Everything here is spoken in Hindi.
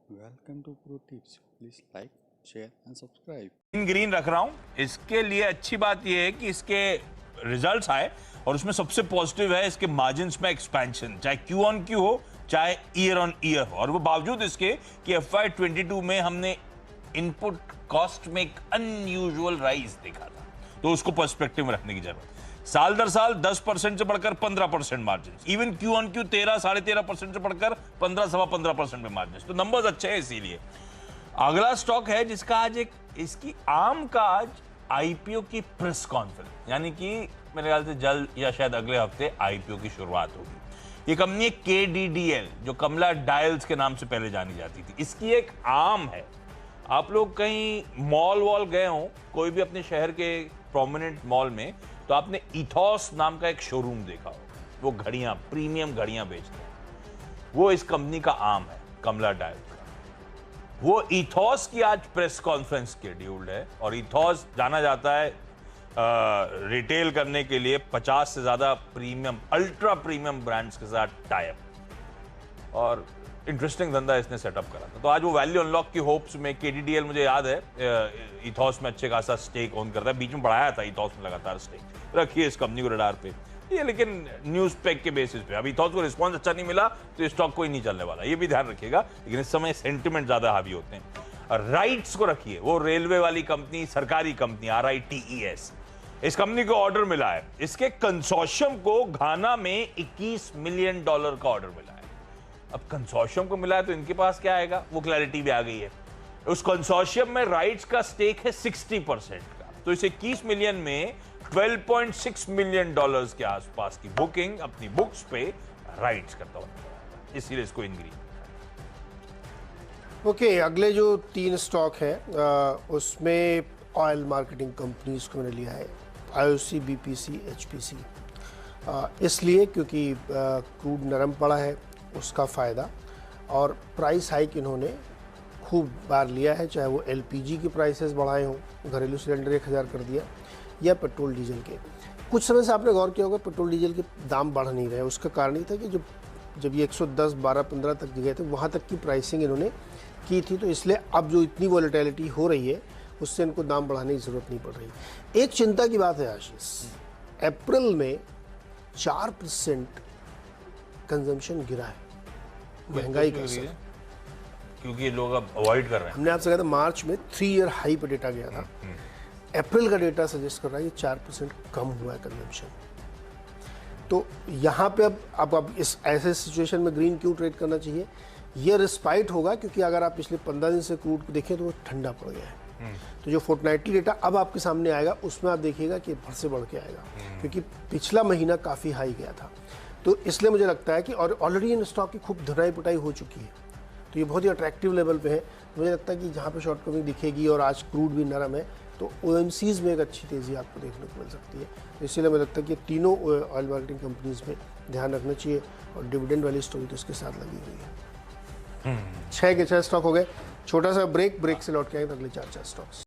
Welcome to pro tips. Please like, share and subscribe. इन ग्रीन रख रहा हूं, इसके लिए अच्छी बात यह है कि इसके रिजल्ट्स आए और उसमें सबसे पॉजिटिव है इसके मार्जिन्स में एक्सपेंशन, चाहे क्यू ऑन क्यू हो चाहे ईयर ऑन ईयर हो, और वो बावजूद इसके कि FY22 में हमने इनपुट कॉस्ट में एक अनयूजुअल राइज देखा था, तो उसको पर्सपेक्टिव में रखने की जरूरत। साल दर साल 10% से बढ़कर 15% margin, even Q on Q 13-13.5% से बढ़कर 15-15.5% में मार्जिन, तो नंबर्स अच्छे हैं। इसीलिए अगला स्टॉक है जिसका आज एक इसकी आर्म का आज आईपीओ की प्रेस कॉन्फ्रेंस, यानी कि मेरे ख्याल से जल्द या शायद अगले हफ्ते आईपीओ की शुरुआत होगी। ये कंपनी KDDL, जो कमला डायल्स के नाम से पहले जानी जाती थी, इसकी एक आर्म है। आप लोग कहीं मॉल वॉल गए हो, कोई भी अपने शहर के प्रोमिनेंट मॉल में, तो आपने इथॉस नाम का एक शोरूम देखा हो, वो घड़ियां, प्रीमियम घड़ियां बेचते हैं, वो इस कंपनी का आर्म है, कमला डायल का। वो इथॉस की आज प्रेस कॉन्फ्रेंस शेड्यूल्ड है, और इथॉस जाना जाता है रिटेल करने के लिए 50 से ज्यादा प्रीमियम, अल्ट्रा प्रीमियम ब्रांड्स के साथ टाई अप, और इंटरेस्टिंग धंधा इसने सेटअप करा था। तो आज वो वैल्यू अनलॉक की होप्स में KDDL, मुझे याद है इथॉस में अच्छे खासा स्टेक ओन करता है, बीच में बढ़ाया था इथॉस में लगातार स्टेक, रखिए इस कंपनी को रडार पे ये, लेकिन न्यूज पैक के बेसिस पे। अभी इथॉस को रिस्पॉन्स अच्छा नहीं मिला तो स्टॉक कोई नहीं चलने वाला, ये भी ध्यान रखिएगा। लेकिन इस समय सेंटिमेंट ज्यादा हावी होते हैं। राइट्स को रखिए, वो रेलवे वाली कंपनी, सरकारी कंपनी RITES, इस कंपनी को ऑर्डर मिला है, इसके कंसोर्शियम को घाना में $21 मिलियन का ऑर्डर मिला है। अब कंसोर्शियम को मिला है तो इनके पास क्या आएगा, वो क्लैरिटी भी आ गई है। उस कंसोर्शियम में राइट्स का स्टेक है 60% का, तो इसे 21 मिलियन में $12.6 मिलियन के आसपास की बुकिंग अपनी बुक्स पे राइट्स करता हुआ, इसीलिए इसको इन ग्रीन। ओके, अगले जो 3 स्टॉक है उसमें ऑयल मार्केटिंग कंपनीज को मैंने लिया है, IOC, BPC, HPC, इसलिए क्योंकि क्रूड नरम पड़ा है, उसका फ़ायदा, और प्राइस हाइक इन्होंने खूब बार लिया है, चाहे वो LPG की प्राइसेस बढ़ाए हों, घरेलू सिलेंडर 1000 कर दिया, या पेट्रोल डीजल के। कुछ समय से आपने गौर किया होगा पेट्रोल डीजल के दाम बढ़ नहीं रहे, उसका कारण ये था कि जब ये 110, 12, 15 तक गए थे, वहाँ तक की प्राइसिंग इन्होंने की थी, तो इसलिए अब जो इतनी वॉलेटिलिटी हो रही है उससे इनको दाम बढ़ाने की ज़रूरत नहीं पड़ रही। एक चिंता की बात है आशीष, अप्रैल में 4% कंजम्पशन गिरा है महंगाई का असर, क्योंकि लोग अब अवॉइड कर रहे हैं। हमने आपसे कहा था मार्च में 3 ईयर हाई पे डेटा गया था, अप्रैल का डेटा सजेस्ट कर रहा है ये 4% कम हुआ है कंजम्पशन। तो यहाँ पे अब इस ऐसे सिचुएशन में ग्रीन क्यों ट्रेड करना चाहिए, ये रिस्पाइट होगा, क्योंकि अगर आप पिछले 15 दिन से क्रूड को देखें तो वो ठंडा पड़ गया है। तो जो फोर्टनाइटली डेटा अब आपके सामने आएगा उसमें आप देखिएगा कि बढ़ से बढ़ के आएगा, क्योंकि पिछला महीना काफ़ी हाई गया था। तो इसलिए मुझे लगता है कि, और ऑलरेडी इन स्टॉक की खूब धुनाई पुटाई हो चुकी है, तो ये बहुत ही अट्रैक्टिव लेवल पे है। मुझे लगता है कि जहाँ पे शॉर्ट कमिंग दिखेगी और आज क्रूड भी नरम है, तो OMCs में एक अच्छी तेज़ी आपको देखने को मिल सकती है। तो इसीलिए मुझे लगता है कि तीनों ऑयल मार्केटिंग कंपनीज में ध्यान रखना चाहिए, और डिविडेंड वाली स्टोरी तो इसके साथ लगी हुई है। 6 के 6 स्टॉक हो गए। छोटा सा ब्रेक से लौट के आएंगे अगले 4 स्टॉक्स।